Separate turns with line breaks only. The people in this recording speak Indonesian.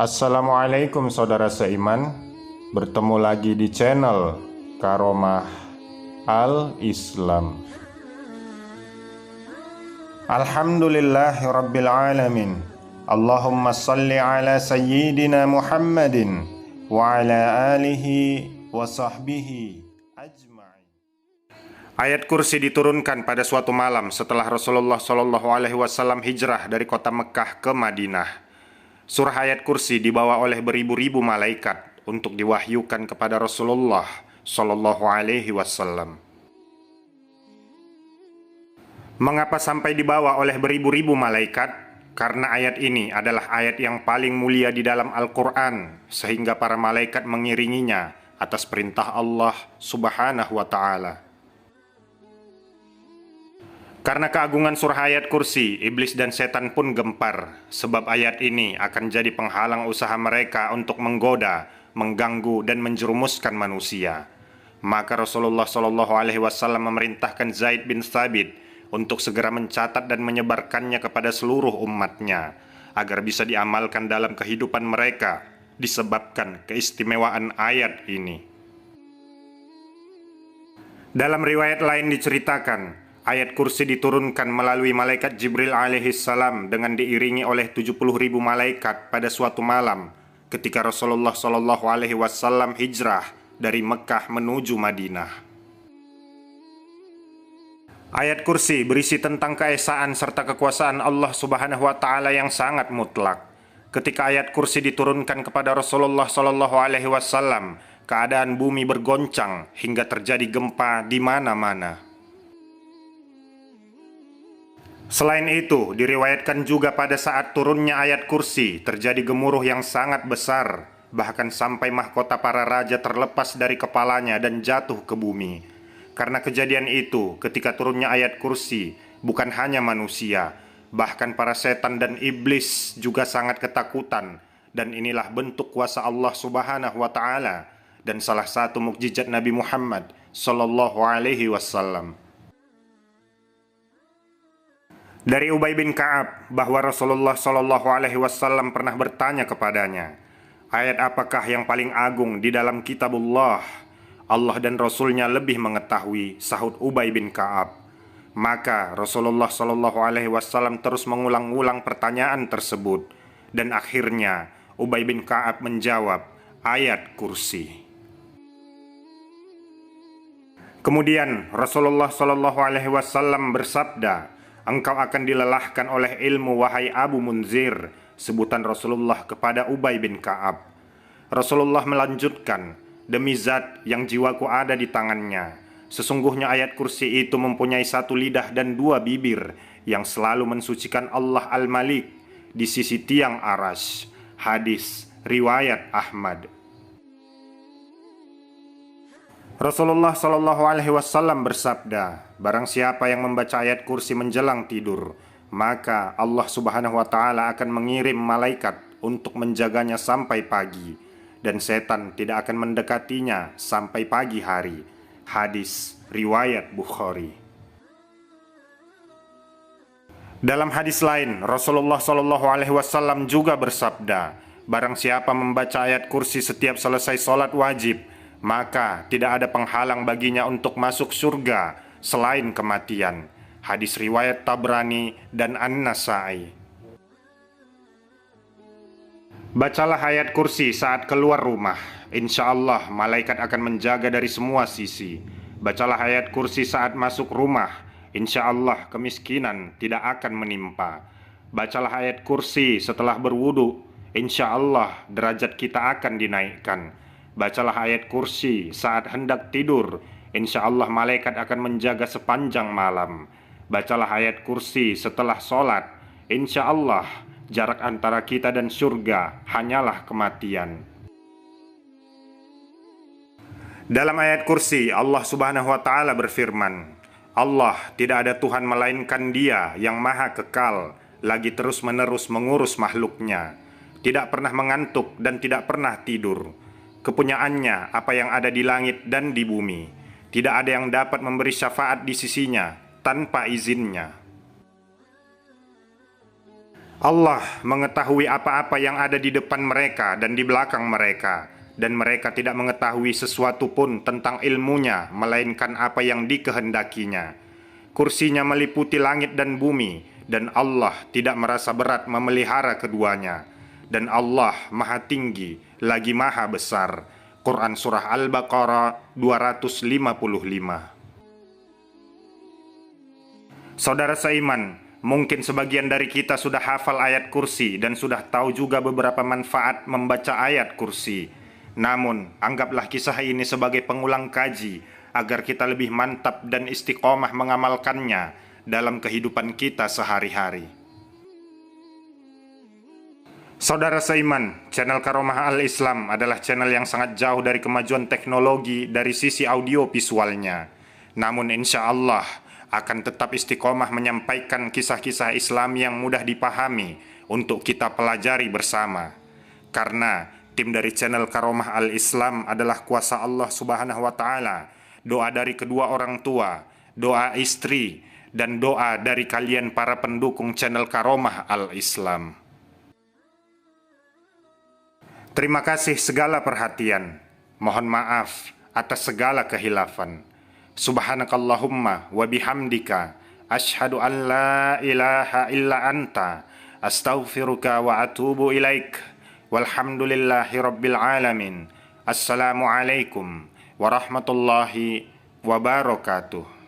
Assalamualaikum saudara seiman. Bertemu lagi di channel Karomah Al-Islam. Alhamdulillahirabbil alamin. Allahumma salli ala sayyidina Muhammadin wa ala alihi wa sahbihi ajma'in. Ayat kursi diturunkan pada suatu malam setelah Rasulullah SAW hijrah dari kota Mekah ke Madinah. Surah ayat kursi dibawa oleh beribu-ribu malaikat untuk diwahyukan kepada Rasulullah SAW. Mengapa sampai dibawa oleh beribu-ribu malaikat? Karena ayat ini adalah ayat yang paling mulia di dalam Al-Quran, sehingga para malaikat mengiringinya atas perintah Allah Subhanahu wa Ta'ala. Karena keagungan surah ayat kursi, iblis dan setan pun gempar, sebab ayat ini akan jadi penghalang usaha mereka untuk menggoda, mengganggu, dan menjerumuskan manusia. Maka Rasulullah SAW memerintahkan Zaid bin Thabit untuk segera mencatat dan menyebarkannya kepada seluruh umatnya, agar bisa diamalkan dalam kehidupan mereka, disebabkan keistimewaan ayat ini. Dalam riwayat lain diceritakan, ayat kursi diturunkan melalui malaikat Jibril alaihissalam dengan diiringi oleh 70.000 malaikat pada suatu malam ketika Rasulullah SAW hijrah dari Mekah menuju Madinah. Ayat kursi berisi tentang keesaan serta kekuasaan Allah Subhanahu wa Ta'ala yang sangat mutlak. Ketika ayat kursi diturunkan kepada Rasulullah SAW, keadaan bumi bergoncang hingga terjadi gempa di mana-mana. Selain itu, diriwayatkan juga pada saat turunnya ayat kursi, terjadi gemuruh yang sangat besar, bahkan sampai mahkota para raja terlepas dari kepalanya dan jatuh ke bumi. Karena kejadian itu, ketika turunnya ayat kursi, bukan hanya manusia, bahkan para setan dan iblis juga sangat ketakutan, dan inilah bentuk kuasa Allah Subhanahu wa Ta'ala, dan salah satu mukjizat Nabi Muhammad SAW. Dari Ubay bin Ka'ab bahwa Rasulullah SAW pernah bertanya kepadanya, ayat apakah yang paling agung di dalam kitabullah? Allah dan Rasulnya lebih mengetahui, sahut Ubay bin Ka'ab. Maka Rasulullah SAW terus mengulang-ulang pertanyaan tersebut, dan akhirnya Ubay bin Ka'ab menjawab, ayat kursi. Kemudian Rasulullah SAW bersabda, engkau akan dilelahkan oleh ilmu wahai Abu Munzir, sebutan Rasulullah kepada Ubay bin Ka'ab. Rasulullah melanjutkan, demi zat yang jiwaku ada di tangannya, sesungguhnya ayat kursi itu mempunyai satu lidah dan dua bibir yang selalu mensucikan Allah Al-Malik di sisi tiang Arash. Hadis riwayat Ahmad. Rasulullah SAW bersabda, barang siapa yang membaca ayat kursi menjelang tidur, maka Allah Subhanahu wa Ta'ala akan mengirim malaikat untuk menjaganya sampai pagi, dan setan tidak akan mendekatinya sampai pagi hari. Hadis riwayat Bukhari. Dalam hadis lain, Rasulullah SAW juga bersabda, barang siapa membaca ayat kursi setiap selesai sholat wajib, maka tidak ada penghalang baginya untuk masuk surga selain kematian. Hadis riwayat Tabrani dan An-Nasai. Bacalah ayat kursi saat keluar rumah, insya Allah malaikat akan menjaga dari semua sisi. Bacalah ayat kursi saat masuk rumah, insya Allah kemiskinan tidak akan menimpa. Bacalah ayat kursi setelah berwudu, insya Allah derajat kita akan dinaikkan. Bacalah ayat kursi saat hendak tidur, insya Allah malaikat akan menjaga sepanjang malam. Bacalah ayat kursi setelah sholat, insya Allah jarak antara kita dan surga hanyalah kematian. Dalam ayat kursi, Allah Subhanahu wa Ta'ala berfirman, Allah tidak ada Tuhan melainkan Dia yang maha kekal, lagi terus-menerus mengurus makhluknya, tidak pernah mengantuk dan tidak pernah tidur. Kepunyaannya apa yang ada di langit dan di bumi. Tidak ada yang dapat memberi syafaat di sisinya tanpa izinnya. Allah mengetahui apa-apa yang ada di depan mereka dan di belakang mereka, dan mereka tidak mengetahui sesuatu pun tentang ilmunya, melainkan apa yang dikehendakinya. Kursinya meliputi langit dan bumi, dan Allah tidak merasa berat memelihara keduanya. Dan Allah maha tinggi, lagi maha besar. Quran Surah Al-Baqarah 255. Saudara seiman, mungkin sebagian dari kita sudah hafal ayat kursi dan sudah tahu juga beberapa manfaat membaca ayat kursi. Namun, anggaplah kisah ini sebagai pengulang kaji agar kita lebih mantap dan istiqomah mengamalkannya dalam kehidupan kita sehari-hari. Saudara seiman, channel Karomah Al-Islam adalah channel yang sangat jauh dari kemajuan teknologi dari sisi audio visualnya. Namun insya Allah akan tetap istiqomah menyampaikan kisah-kisah Islam yang mudah dipahami untuk kita pelajari bersama. Karena tim dari channel Karomah Al-Islam adalah kuasa Allah Subhanahu wa Ta'ala, doa dari kedua orang tua, doa istri, dan doa dari kalian para pendukung channel Karomah Al-Islam. Terima kasih segala perhatian. Mohon maaf atas segala kehilafan. Subhanakallahumma wa bihamdika asyhadu an la ilaha illa anta astaghfiruka wa atubu ilaik. Walhamdulillahi rabbil alamin. Assalamualaikum warahmatullahi wabarakatuh.